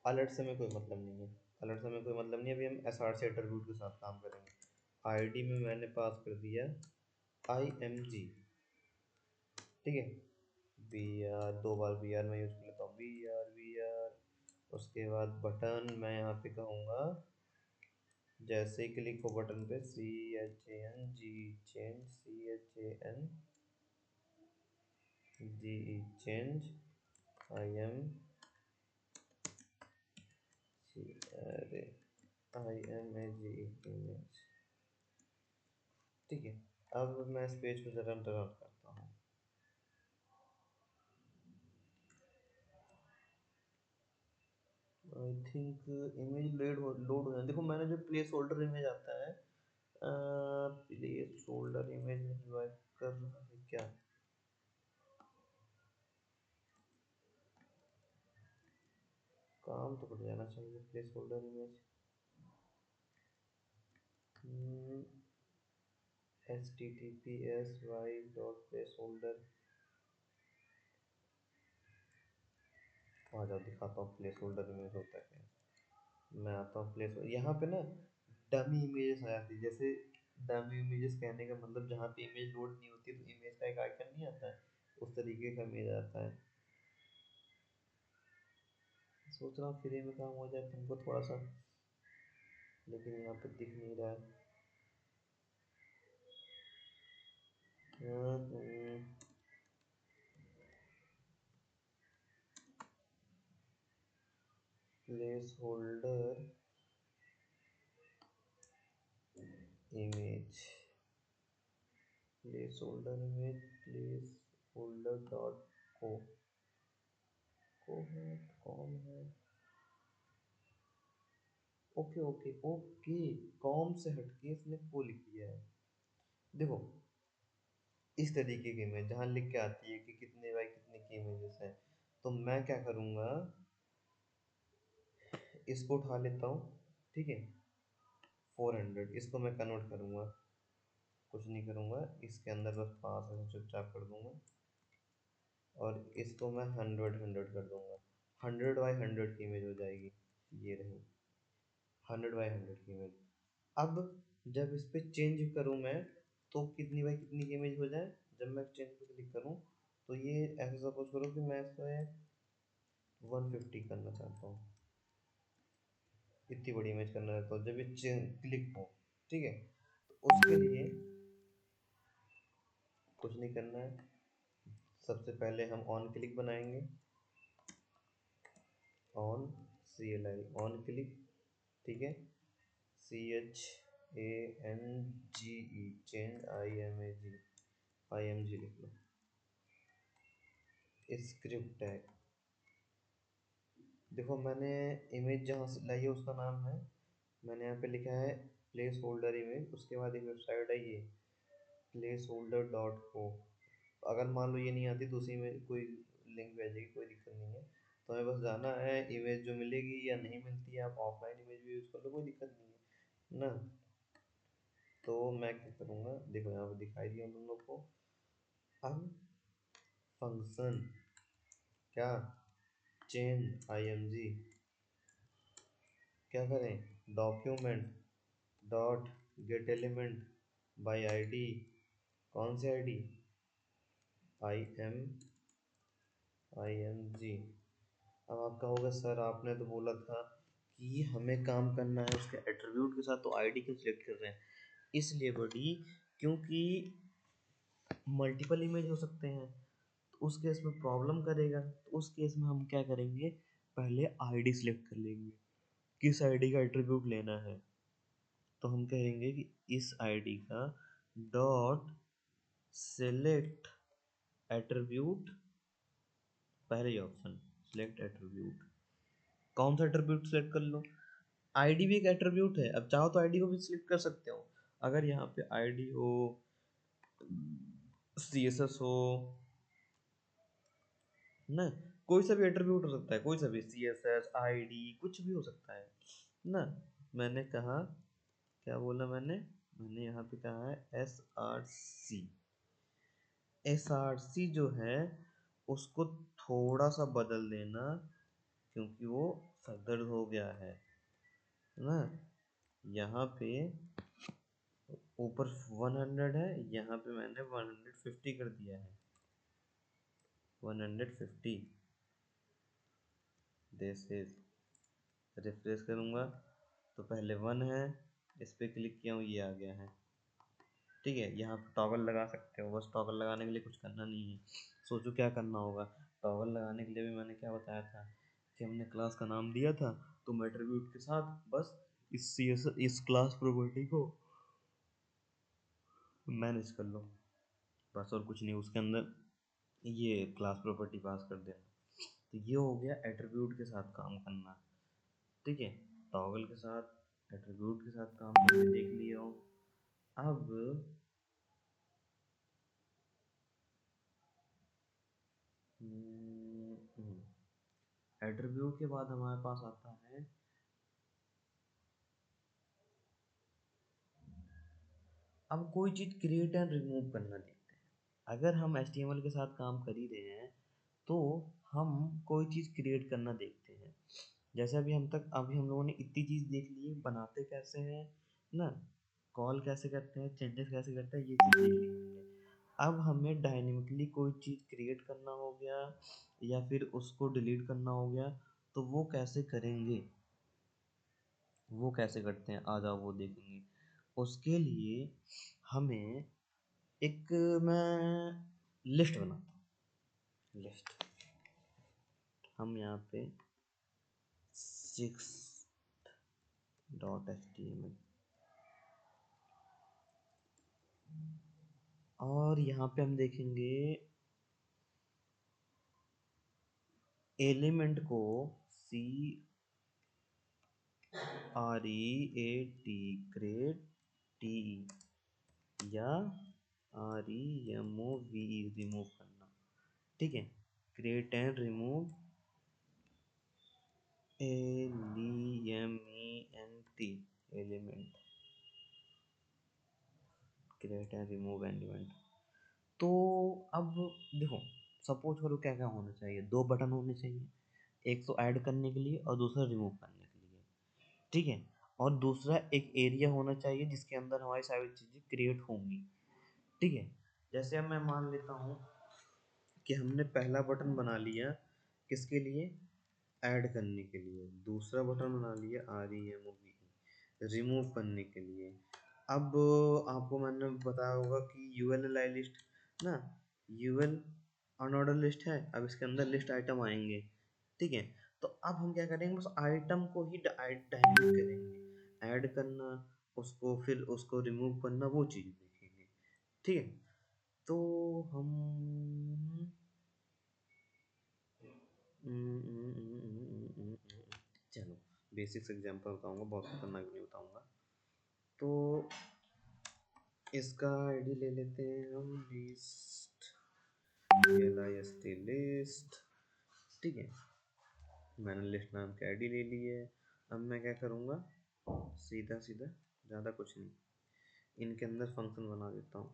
अलर्ट से में कोई मतलब नहीं है, अलर्ट से में कोई मतलब नहीं है, अभी हम एस आर से एट्रीब्यूट के साथ काम करेंगे। आईडी में मैंने पास कर दिया आई एम जी, ठीक है, बी आर, दो बार बी आर मैं यूज़ कर लेता हूँ, बी आर। उसके बाद बटन मैं यहाँ पे कहूँगा, जैसे ही क्लिक हो बटन पे, C H A N G change, C H A N G E change, I M अरे I M A ji image, ठीक है। अब मैं इस पेज को जरा रन करता हूँ। आई थिंक इमेज लोड हो जाए, देखो मैंने जो प्लेस होल्डर इमेज आता है, प्लेस होल्डर इमेज में रिवाइव कर रहा है क्या, काम तो कर जाना चाहिए place holder image. H T T P S Y dot place holder, आ जाओ दिखाता हूँ प्लेस होल्डर इमेज होता है क्या। मैं आता हूँ प्लेस, यहाँ पे ना डमी इमेजेस आ जाती है, जैसे डमी इमेजेस कहने का मतलब जहाँ पे इमेज लोड नहीं होती तो इमेज का एक आइकन नहीं आता है, उस तरीके का इमेज आता है। सोच रहा हूँ फ्री में काम हो जाए तुमको थोड़ा सा, लेकिन यहाँ पे दिख नहीं रहा है। Place holder image, place holder image, place holder dot को को है, कॉम है, ओके ओके ओके, कॉम से हटके इसने को लिख दिया है। देखो इस तरीके की इमेज जहाँ लिख के आती है कि कितने बाई कितने की इमेजेस हैं, तो मैं क्या करूँगा, इसको उठा लेता हूँ, ठीक है, 400, इसको मैं कन्वर्ट करूँगा, कुछ नहीं करूँगा, इसके अंदर बस पास ऐसे चुपचाप कर दूंगा, और इसको मैं 100 कर दूंगा, 100 बाई 100 की इमेज हो जाएगी, ये रही 100 बाई 100 की इमेज। अब जब इस पे चेंज करूँ मैं, तो कितनी बाई कितनी की इमेज हो जाए, जब मैं चेंज पे क्लिक करूँ तो ये ऐसे सपोज करो कि मैं इसको 150 करना चाहता हूँ, इतनी बड़ी इमेज करना है तो जब ये क्लिक हो, ठीक है, तो उसके लिए कुछ नहीं करना है। सबसे पहले हम ऑन क्लिक बनाएंगे, ऑन CLI ऑन क्लिक, ठीक है, CHANGE चेंज IMG लिख लो। स्क्रिप्ट टैग, देखो मैंने इमेज जहाँ से लाई है उसका नाम है, मैंने यहाँ पे लिखा है प्लेस होल्डर इमेज, उसके बाद एक वेबसाइट है ये placeholder.co। अगर मान लो ये नहीं आती तो उसी में कोई लिंक भेजेगी, कोई दिक्कत नहीं है। तो हमें बस जाना है, इमेज जो मिलेगी या नहीं मिलती है, आप ऑफलाइन इमेज भी यूज़ कर लो, कोई दिक्कत नहीं है ना। तो मैं क्या करूँगा, देखो यहाँ पे दिखाई दिया तुम लोग को। अब फंक्शन क्या, चेंज IMG, क्या करें, document dot get element by ID, कौन सी ID, IMG। अब आप कहोगे सर आपने तो बोला था कि हमें काम करना है उसके एट्रीब्यूट के साथ, तो आईडी क्यों सिलेक्ट कर रहे हैं? इसलिए बड़ी, क्योंकि मल्टीपल इमेज हो सकते हैं, तो उस केस में प्रॉब्लम करेगा। तो उस केस में हम क्या करेंगे, पहले आईडी सिलेक्ट कर लेंगे, किस आईडी का एट्रीब्यूट लेना है। तो हम कहेंगे कि इस आईडी का डॉट सेलेक्ट एट्रीब्यूट, पहले ही ऑप्शन सिलेक्ट एट्रीब्यूट, कौन सा एट्रीब्यूट सेलेक्ट कर लो, आईडी भी एक एट्रीब्यूट है, अब चाहो तो आईडी को भी सिलेक्ट कर सकते हो। अगर यहाँ पे आईडी हो, CSS हो ना, कोई सा भी एट्रीब्यूट हो सकता है, कोई सा भी CSS आईडी कुछ भी हो सकता है ना। मैंने कहा, क्या बोला मैंने यहाँ पे कहा है SRC जो है उसको थोड़ा सा बदल देना, क्योंकि वो सरदर्द हो गया है ना। यहाँ पे ऊपर 100 है, यहाँ पे मैंने 150 कर दिया है, 150। दिस इज, रिफ्रेश करूँगा तो पहले 1 है, इस पर क्लिक किया हूँ ये आ गया है, ठीक है। यहाँ पे टॉगल लगा सकते हो, बस टॉगल लगाने के लिए कुछ करना नहीं है। सोचो क्या करना होगा, टॉगल लगाने के लिए भी मैंने क्या बताया था कि हमने क्लास का नाम दिया था, तुम एट्रीब्यूट के साथ बस इस क्लास प्रॉपर्टी को मैनेज कर लो, बस और कुछ नहीं, उसके अंदर ये क्लास प्रॉपर्टी पास कर देना। तो ये हो गया एट्रीब्यूट के साथ काम करना, ठीक है। टॉगल के साथ एट्रीब्यूट के साथ काम करके देख लिया हो। अब एट्रीब्यूट के बाद हमारे पास आता है, अब कोई चीज़ क्रिएट एंड रिमूव करना देखते हैं। अगर हम HTML के साथ काम कर ही रहे हैं तो हम कोई चीज़ क्रिएट करना देखते हैं। जैसे अभी हम लोगों ने इतनी चीज़ देख ली, बनाते कैसे हैं ना, कॉल कैसे करते हैं, चेंजेस कैसे करते हैं, ये चीज़ देख ली हमने। अब हमें डायनेमिकली कोई चीज़ क्रिएट करना हो गया या फिर उसको डिलीट करना हो गया, तो वो कैसे करेंगे, वो कैसे करते हैं, आ जाओ वो देखेंगे। उसके लिए हमें एक, मैं लिस्ट बनाता हूँ, लिस्ट, हम यहाँ पे 6.html, और यहाँ पे हम देखेंगे एलिमेंट को create या रिमूव करना, ठीक है। Create and remove element, create and remove element. तो अब देखो, सपोज करो क्या क्या होना चाहिए, दो बटन होने चाहिए, एक तो ऐड करने के लिए और दूसरा रिमूव करने के लिए, ठीक है। और दूसरा एक एरिया होना चाहिए जिसके अंदर हमारी सारी चीज़ें क्रिएट होंगी, ठीक है। जैसे अब मैं मान लेता हूँ कि हमने पहला बटन बना लिया, किसके लिए, ऐड करने के लिए, दूसरा बटन बना लिया REMOVE, रिमूव करने के लिए। अब आपको मैंने बताया होगा कि यूएल लिस्ट ना, यूएल अनऑर्डर लिस्ट है, अब इसके अंदर लिस्ट आइटम आएंगे, ठीक है। तो अब हम क्या करेंगे, बस आइटम को ही डायमेंट करेंगे, ऐड करना उसको, फिर उसको रिमूव करना, वो चीज़ देखेंगे, ठीक है। तो हम चलो बेसिक्स एग्जांपल बताऊंगा, बहुत खतरनाक नहीं बताऊंगा। तो इसका आईडी ले लेते हैं हम, लिस्ट, LIST लिस्ट, ठीक है। मैंने लिस्ट नाम की आईडी ले ली है। अब मैं क्या करूँगा, सीधा सीधा, ज़्यादा कुछ नहीं, इनके अंदर फंक्शन बना देता हूँ।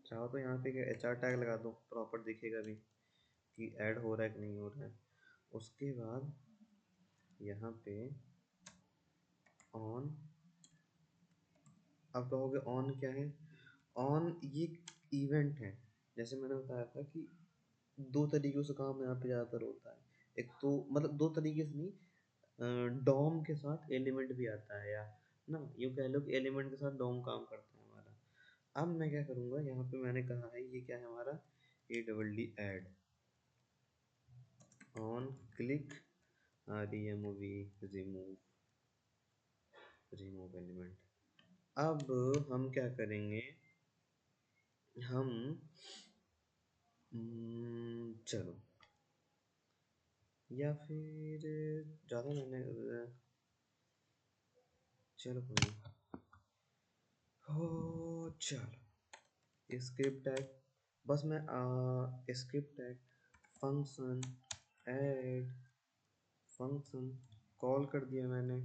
चाहो तो यहाँ पे HR टैग लगा दो, प्रॉपर दिखेगा भी कि ऐड हो रहा है कि नहीं हो रहा है। उसके बाद यहाँ पे ऑन, अब कहोगे ऑन क्या है, ऑन ये इवेंट है। जैसे मैंने बताया था कि दो तरीकों से काम यहाँ पे ज़्यादातर होता है। एक तो मतलब दो तरीके से नहीं, डॉम के साथ एलिमेंट भी आता है, या ना यूँ कह लो कि एलिमेंट के साथ डॉम काम करता है हमारा। अब मैं क्या करूँगा, यहाँ पे मैंने कहा है ये क्या है हमारा, ADD add on click REMOVE remove element. अब हम क्या करेंगे, हम चलो, या फिर ज़्यादा मैंने, चलो कोई हो, चलो स्क्रिप्ट टैग, बस मैं script tag function add function call कर दिया मैंने।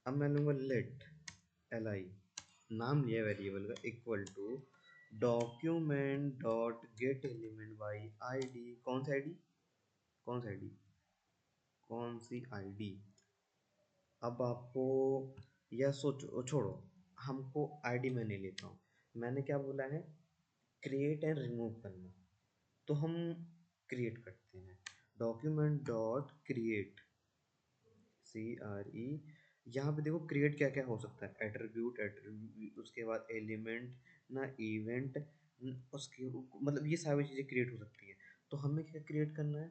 अब मैं लूँगा लेट LI, नाम लिया वेरिएबल का, equal to document dot get element by ID, कौन सी ID, कौन सी ID, कौन सी ID। अब आपको यह सोचो, छोड़ो, हमको आईडी मैं नहीं लेता हूँ, मैंने क्या बोला है, क्रिएट एंड रिमूव करना। तो हम क्रिएट करते हैं, डॉक्यूमेंट डॉट क्रिएट CRE। यहाँ पे देखो क्रिएट क्या क्या हो सकता है, एट्रीब्यूट, उसके बाद एलिमेंट ना, इवेंट, उसके मतलब ये सारी चीज़ें क्रिएट हो सकती है। तो हमें क्या क्रिएट करना है,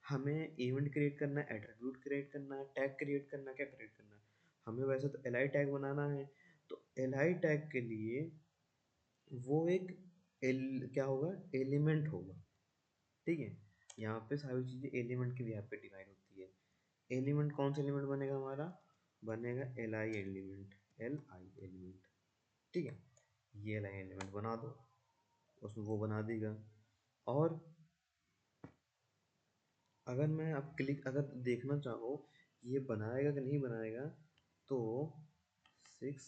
हमें इवेंट क्रिएट करना है, एट्रीब्यूट क्रिएट करना है, टैग क्रिएट करना है, क्या क्रिएट करना है हमें, वैसे तो LI टैग बनाना है। तो LI टैग के लिए वो एक क्या होगा, एलिमेंट होगा, ठीक है। यहाँ पे सारी चीज़ें एलिमेंट की यहाँ पे डिवाइड होती है। एलिमेंट कौन सा एलिमेंट बनेगा हमारा, बनेगा LI एलिमेंट, LI एलिमेंट, ठीक है। ये LI एलिमेंट बना दो, उसमें वो बना देगा। और अगर मैं अब क्लिक, अगर देखना चाहो ये बनाएगा कि नहीं बनाएगा, तो 6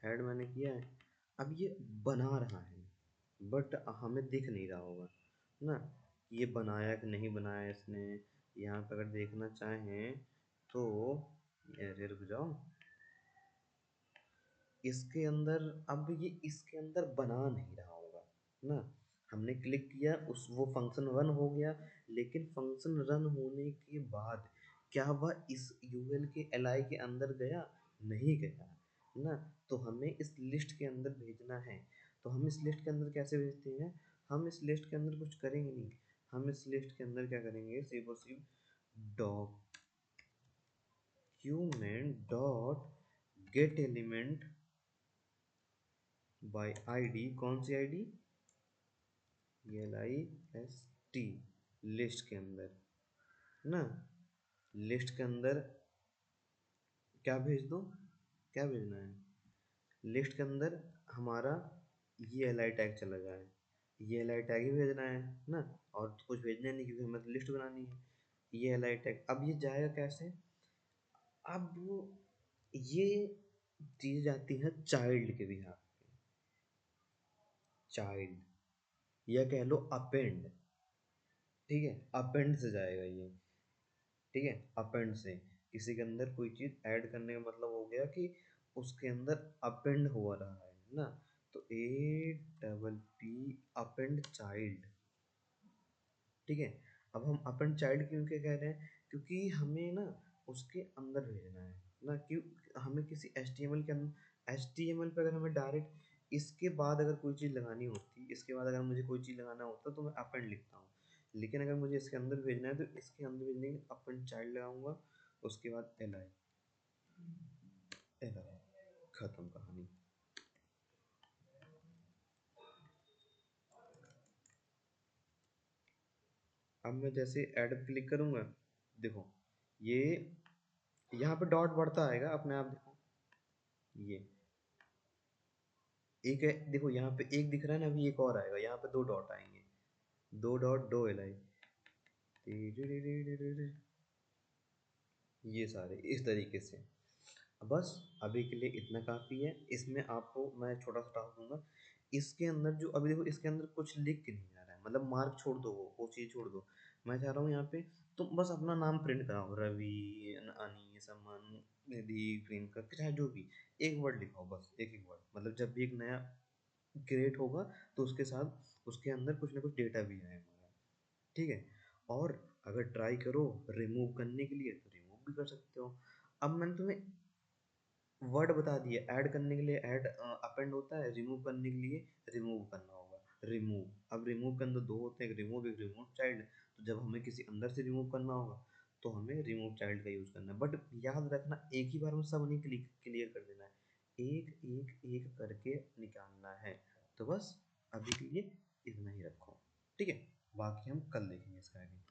ऐड मैंने किया है, अब ये बना रहा है, बट हमें दिख नहीं रहा होगा ना ये बनाया कि नहीं बनाया इसने। यहाँ पे अगर देखना चाहें तो, अरे रुक जाओ, इसके अंदर, अब ये इसके अंदर बना नहीं रहा होगा ना। हमने क्लिक किया, उस वो फंक्शन रन हो गया, लेकिन फंक्शन रन होने के बाद क्या वह इस यूएल के LI के अंदर गया, नहीं गया ना। तो हमें इस लिस्ट के अंदर भेजना है। तो हम इस लिस्ट के अंदर कैसे भेजते हैं, हम इस लिस्ट के अंदर कुछ करेंगे नहीं, हम इस लिस्ट के अंदर क्या करेंगे, सिर्फ और सिर्फ document dot get element by ID, कौन सी ID, LIST, लिस्ट के अंदर ना, लिस्ट के अंदर क्या भेज दो, क्या भेजना है, लिस्ट के अंदर हमारा ये LI टैग चला जाए, ये LI टैग ही भेजना है ना, और तो कुछ भेजना नहीं क्योंकि हमें तो लिस्ट बनानी है। ये LI टैग अब ये जाएगा कैसे, अब ये चीज़ जाती है चाइल्ड के बिहार, चाइल्ड, या कह लो अपेंड, ठीक है, अपेंड से जाएगा ये, ठीक है। अपेंड से किसी के अंदर कोई चीज़ ऐड करने का मतलब हो गया कि उसके अंदर अपेंड हो रहा है ना। तो APP अपेंड चाइल्ड, ठीक है। अब हम अपन चाइल्ड क्यों के कह रहे हैं, क्योंकि हमें ना उसके अंदर भेजना है ना, क्यों हमें किसी HTML के अंदर, HTML पे अगर हमें डायरेक्ट इसके बाद अगर कोई चीज़ लगानी होती, इसके बाद अगर मुझे कोई चीज़ लगाना होता तो मैं अपेंड लिखता हूँ, लेकिन अगर मुझे इसके अंदर भेजना है तो इसके अंदर भेजने के अपन चाइल्ड लगाऊंगा, उसके बाद li, खत्म कहानी। अब मैं जैसे ऐड क्लिक करूंगा, देखो ये यहाँ पे डॉट बढ़ता आएगा अपने आप, देखो ये एक है, देखो यहाँ पे एक दिख रहा है ना, अभी एक और आएगा, यहाँ पे दो डॉट आएंगे, दो डॉट दो li, ये सारे इस तरीके से। बस अभी के लिए इतना काफ़ी है। इसमें आपको मैं छोटा सा टास्क दूंगा, इसके अंदर जो अभी देखो इसके अंदर कुछ लिख के नहीं आ रहा है, मतलब मार्क छोड़ दो, वो चीज़ छोड़ दो। मैं चाह रहा हूँ यहाँ पे तुम बस अपना नाम प्रिंट कराओ, रवि, अनीस, अमन, निधि, प्रियंका, चाहे जो भी, एक वर्ड लिखाओ, बस एक एक वर्ड, मतलब जब भी एक नया क्रिएट होगा तो उसके साथ उसके अंदर कुछ ना कुछ डेटा भी आएगा, ठीक है। और अगर ट्राई करो रिमूव करने के लिए तो रिमूव भी कर सकते हो। अब मैंने तुम्हें वर्ड बता दिए, ऐड करने के लिए ऐड अपेंड होता है, रिमूव करने के लिए रिमूव करना होगा, रिमूव। अब रिमूव के अंदर दो होते हैं, एक रिमूव चाइल्ड, तो जब हमें किसी अंदर से रिमूव करना होगा तो हमें रिमूव चाइल्ड का यूज करना है, बट याद रखना एक ही बार में सब नहीं क्लियर कर देना है, एक एक एक करके निकालना है। तो बस अभी के लिए इतना ही रखो, ठीक है, बाकी हम कल देखेंगे इसका आगे।